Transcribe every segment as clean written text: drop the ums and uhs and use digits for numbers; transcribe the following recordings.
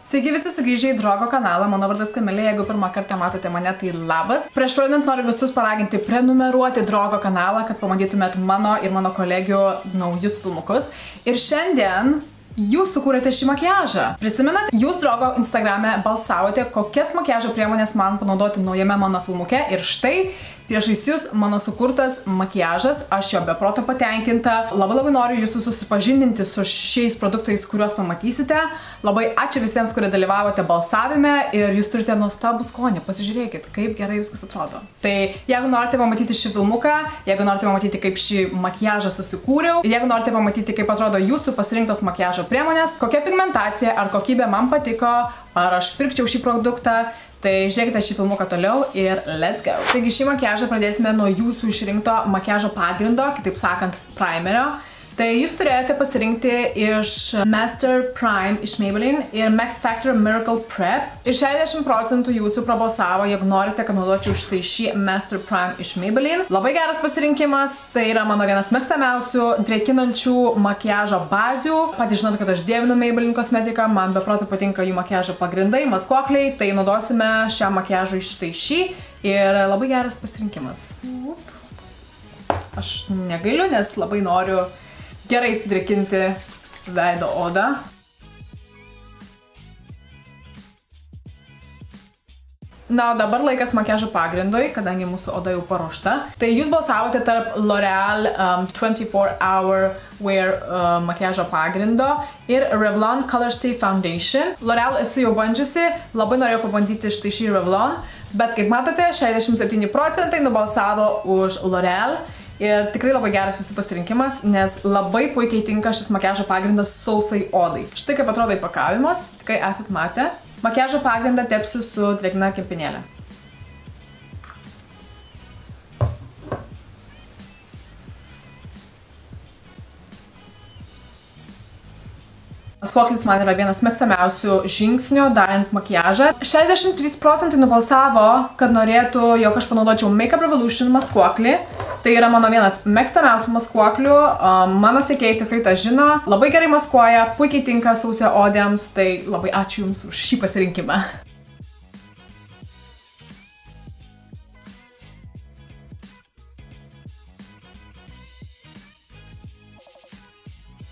Sveiki visi sugrįžę į Drogo kanalą, mano vardas Kamilė, jeigu pirmą kartą matote mane, tai labas. Prieš pradedant noriu visus paraginti prenumeruoti Drogo kanalą, kad pamatytumėt mano ir mano kolegių naujus filmukus. Ir šiandien jūs sukūrėte šį makiažą. Prisimenat, jūs Drogo Instagrame balsavote, kokias makiažo priemonės man panaudoti naujame mano filmuke. Ir štai priešais jūs mano sukurtas makiažas, aš jo be proto patenkinta. Labai noriu jūsų susipažindinti su šiais produktais, kuriuos pamatysite. Labai ačiū visiems, kurie dalyvavote balsavime ir jūs turite nuostabų skonį. Pasižiūrėkit, kaip gerai viskas atrodo. Tai jeigu norite pamatyti šį filmuką, jeigu norite pamatyti, kaip šį makiažą susikūriau, ir jeigu norite pamatyti, kaip atrodo jūsų pasirinktos makiažo priemonės, kokia pigmentacija ar kokybė man patiko, ar aš pirkčiau šį produktą, tai žiūrėkite šį filmuką toliau ir let's go. Taigi šį makiažą pradėsime nuo jūsų išrinkto makiažo pagrindo, kitaip sakant, primerio. Tai jūs turėjote pasirinkti iš Master Prime iš Maybelline ir Max Factor Miracle Prep. Ir 60% jūsų prabalsavo, jeigu norite, kad naudočiau štai šį Master Prime iš Maybelline. Labai geras pasirinkimas, tai yra mano vienas mėgstamiausių drėkinančių makiažo bazių. Patys žinote, kad aš dievinu Maybelline kosmetiką, man be proto patinka jų makiažo pagrindai, maskuokliai, tai naudosime šiam makiažui štai šį ir labai geras pasirinkimas. Aš negailiu, nes labai noriu gerai sudrėkinti veido odą. Na, o dabar laikas makiažo pagrindui, kadangi mūsų oda jau paruošta. Tai jūs balsavote tarp L'Oreal 24 Hour Wear makiažo pagrindo ir Revlon Color Stay Foundation. L'Oreal esu jau bandžiusi, labai norėjau pabandyti štai šį Revlon, bet kaip matote, 67% nubalsavo už L'Oreal. Ir tikrai labai geras jūsų pasirinkimas, nes labai puikiai tinka šis makiažo pagrindas sausai odai. Štai kaip atrodo įpakavimas, tikrai esat matę. Makiažo pagrindą tepsiu su drėgna kempinėlė. Maskuoklis man yra vienas mėgstamiausių žingsnių darant makiažą. 63% nubalsavo, kad norėtų, jog aš panaudočiau Makeup Revolution maskuoklį. Tai yra mano vienas mėgstamiausių maskuoklių, mano sekėjai tikrai tą žino, labai gerai maskuoja, puikiai tinka sausio odėms, tai labai ačiū Jums už šį pasirinkimą.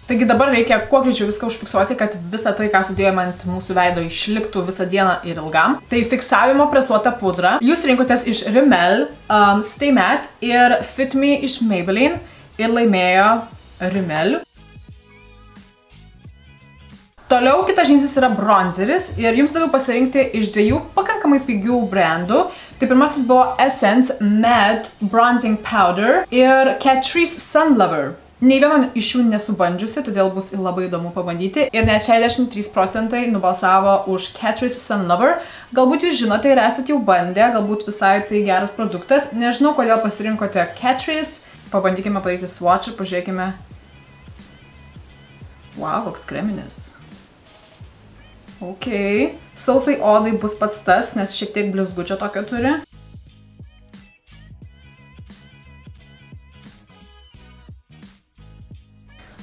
Taigi dabar reikia kuo greičiau viską užfiksuoti, kad visa tai, ką sudėjome ant mūsų veido, išliktų visą dieną ir ilgam. Tai fiksavimo presuota pudra. Jūs rinkotės iš Rimmel, Stay Matte ir Fit Me iš Maybelline ir laimėjo Rimmel. Toliau kitas žingsnis yra bronzeris ir jums daviau pasirinkti iš dviejų pakankamai pigių brandų. Tai pirmasis buvo Essence Matte Bronzing Powder ir Catrice Sun Lover. Nei vieno iš jų nesu bandžiusi, todėl bus labai įdomu pabandyti. Ir net 63% nubalsavo už Catrice Sun Lover. Galbūt jūs žinote ir esate jau bandę, galbūt visai tai geras produktas. Nežinau, kodėl pasirinkote Catrice. Pabandykime padaryti swatch ir pažiūrėkime. Wow, koks kreminis. Ok. Sausai odai bus pats tas, nes šiek tiek blizgučio tokio turi.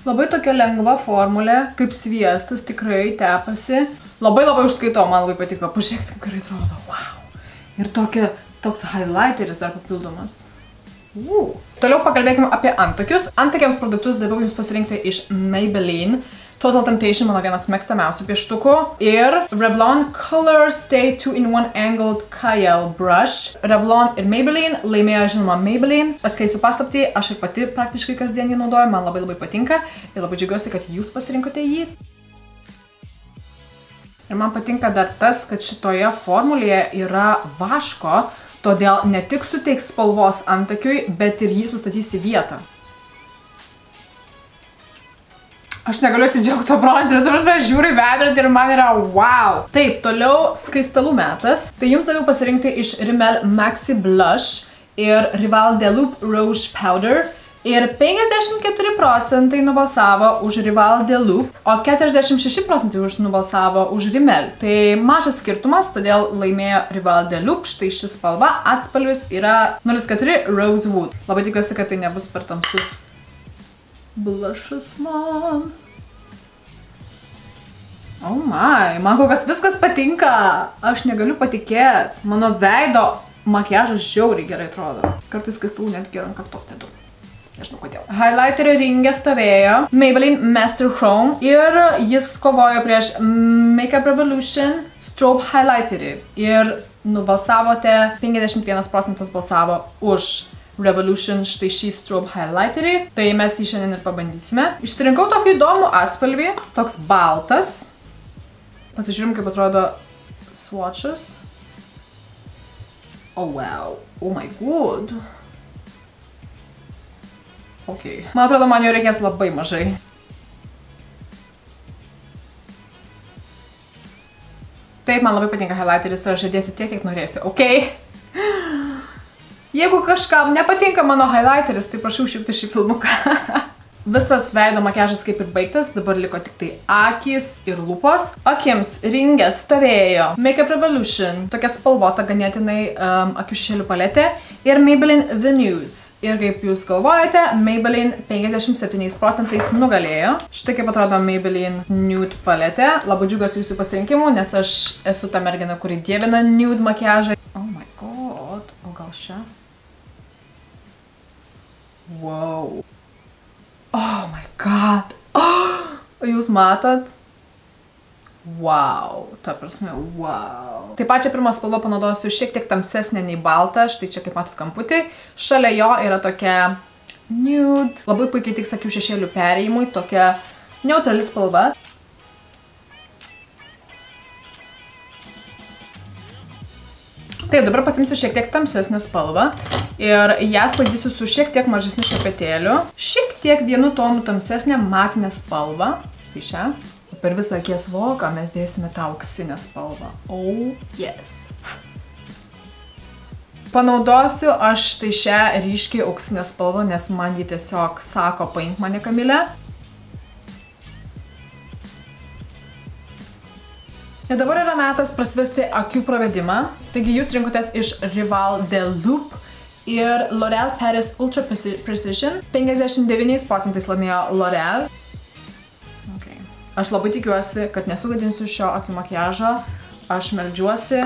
Labai tokia lengva formulė, kaip sviestas, tikrai tepasi. Labai užskaitau, man labai patiko. Pažiūrėkit, kaip gerai atrodo. Wow. Ir toks highlighteris dar papildomas. Toliau pakalbėkime apie antakius. Antakiams produktus daviau jums pasirinkti iš Maybelline. Total Temptation, mano vienas mėgstamiausių pieštukų. Ir Revlon Color Stay 2-in-1 Angled Kajal Brush. Revlon ir Maybelline, laimėjo žinoma Maybelline. Paskleisiu paslaptį, aš ir pati praktiškai kasdien jį naudoju, man labai patinka. Ir labai džiaugiuosi, kad jūs pasirinkote jį. Ir man patinka dar tas, kad šitoje formulėje yra vaško, todėl ne tik suteiks spalvos antakiui, bet ir jį sustatys į vietą. Aš negaliu atsidžiaugti to bronzeriu, ta prasme, žiūriu į veidrodį ir man yra wow. Taip, toliau skaistalų metas. Tai jums daviau pasirinkti iš Rimmel Maxi Blush ir Rival de Loup Rouge Powder. Ir 54% nubalsavo už Rival de Loup, o 46% nubalsavo už Rimmel. Tai mažas skirtumas, todėl laimėjo Rival de Loup. Štai šis spalva, atspalvis yra 04 Rosewood. Labai tikiuosi, kad tai nebus per tamsus blushas man. Oh my, man kol kas viskas patinka. Aš negaliu patikėti. Mano veido makiažas žiauriai gerai atrodo. Kartais skaistalų netgi ant kaktos dedu. Nežinau kodėl. Highlighterio ringe stovėjo Maybelline Master Chrome ir jis kovojo prieš Makeup Revolution Strobe Highlighterį. Ir nubalsavote, 51% balsavo už Revolution štai šį Strobe Highlighterį. Tai mes jį šiandien ir pabandysime. Išsirinkau tokį įdomų atspalvį, toks baltas. Pasižiūrim, kaip atrodo swatches. Oh wow, oh my god. Ok. Man atrodo, man jo reikės labai mažai. Taip, man labai patinka highlighteris ir aš įdėsiu tiek, kiek norėsiu. Ok. Jeigu kažkam nepatinka mano highlighteris, tai prašau išjungti šį filmuką. Visas veido makiažas kaip ir baigtas, dabar liko tik tai akys ir lūpos. Akims ringe stovėjo Makeup Revolution, tokia spalvota ganėtinai akių šešėlių paletė ir Maybelline The Nudes. Ir kaip jūs galvojate, Maybelline 57% nugalėjo. Štai kaip atrodo Maybelline Nude paletė. Labai džiugiuosi jūsų pasirinkimų, nes aš esu ta mergina, kuri dievina nude makiažą. Oh my god, o gal šią? Wow. Oh my god. Oh, jūs matot? Wow. Ta prasme, wow. Taip pat čia pirmą spalvą panaudosiu šiek tiek tamsesnė nei balta. Štai čia kaip matot kamputį. Šalia jo yra tokia nude. Labai puikiai tiks akių šešėlių perėjimui. Tokia neutrali spalva. Taip, dabar pasimsiu šiek tiek tamsesnę spalvą ir ją sklaidysiu su šiek tiek mažesniu šepetėliu. Šiek tiek vienu tonu tamsesnę matinę spalvą. Tai šią. Per visą akies voką mes dėsime tą auksinę spalvą. Oh, yes. Panaudosiu aš tai šią ryškiai auksinę spalvą, nes man ji tiesiog sako, paimk mane, Kamilė. Ir dabar yra metas prasivesti akių pravedimą. Taigi jūs rinkotės iš Rival de Loop ir L'Oreal Paris Ultra Precision. 59% laimėjo L'Oreal. Okay. Aš labai tikiuosi, kad nesugadinsiu šio akių makiažo. Aš meldžiuosi.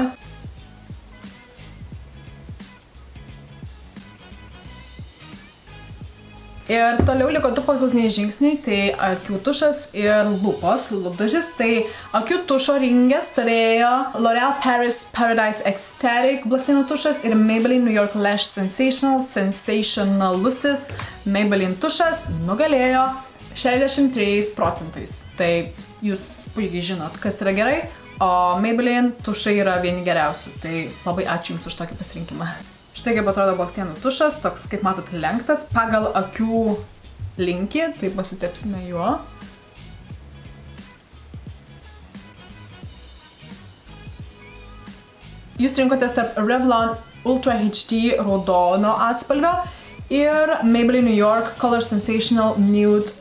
Ir toliau liko du paskutiniai žingsniai, tai akių tušas ir lūpos, lūpdažis. Tai akių tušo ringe stovėjo L'Oreal Paris Paradise Ecstatic blakstienų tušas ir Maybelline New York Lash Sensationalusis Maybelline tušas nugalėjo 63%. Tai jūs puikiai žinot, kas yra gerai, o Maybelline tušai yra vieni geriausių. Tai labai ačiū Jums už tokį pasirinkimą. Štai kaip atrodo blakstienų tušas, toks, kaip matot, lenktas pagal akių linkį, tai pasitepsime juo. Jūs rinkotės tarp Revlon Ultra HD raudono atspalvio ir Maybelline New York Color Sensational Nude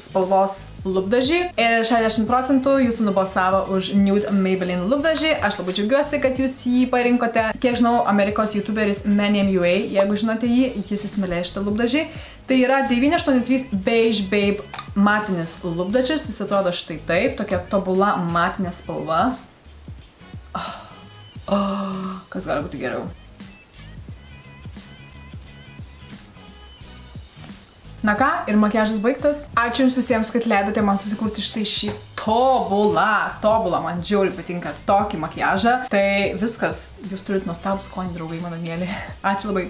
spalvos lūpdažį. Ir 60% jūsų nubalsavo už Nude Maybelline lūpdažį. Aš labai džiaugiuosi, kad jūs jį parinkote. Kiek žinau, Amerikos youtuberis ManyMUA, jeigu žinote jį, jis įsimylėjo šitą lūpdažį. Tai yra 983 Beige Babe matinis lūpdažis. Jis atrodo štai taip, tokia tobula matinė spalva. Kas gali būti geriau? Na ką, ir makiažas baigtas. Ačiū Jums visiems, kad leidote man susikurti štai šį tobulą, man žiauriai patinka tokį makiažą. Tai viskas, jūs turit nuostabų skonį, draugai, mano mėly. Ačiū labai.